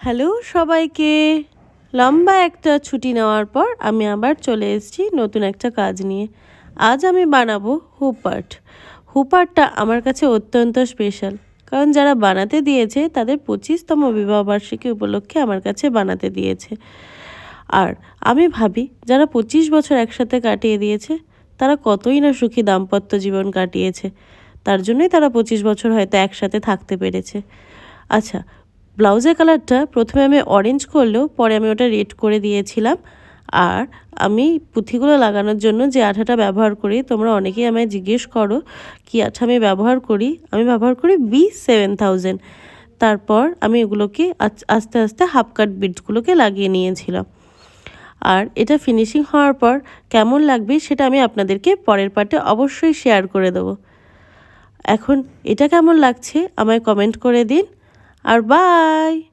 Hello সবাইকে। লম্বা একটা ছুটি নেওয়ার পর আমি আবার চলে এসেছি নতুন একটা কাজ নিয়ে। আজ আমি বানাবো হুপ আর্ট। হুপ আর্টটা আমার কাছে অত্যন্ত স্পেশাল, কারণ যারা বানাতে দিয়েছে তাদের 25তম বিবাহবার্ষিকী উপলক্ষে আমার কাছে বানাতে দিয়েছে। আর আমি ভাবি যারা 25 বছর একসাথে কাটিয়ে দিয়েছে তারা কতই না সুখী দাম্পত্য জীবন কাটিয়েছে, তার জন্যই তারা 25 বছর হয়তো একসাথে থাকতে পেরেছে। আচ্ছা, ব্লাউজের কালারটা প্রথমে আমি অরেঞ্জ করলেও পরে আমি ওটা রেড করে দিয়েছিলাম। আর আমি পুঁথিগুলো লাগানোর জন্য যে আঠাটা ব্যবহার করি, তোমরা অনেকেই আমায় জিজ্ঞেস করো কী আঠা আমি ব্যবহার করি। আমি ব্যবহার করি B7000। তারপর আমি এগুলোকে আস্তে আস্তে হাফ কাট বিটসগুলোকে লাগিয়ে নিয়েছিলাম। আর এটা ফিনিশিং হওয়ার পর কেমন লাগবে সেটা আমি আপনাদেরকে পরের পার্টে অবশ্যই শেয়ার করে দেবো। এখন এটা কেমন লাগছে আমায় কমেন্ট করে দিন। আর বাই।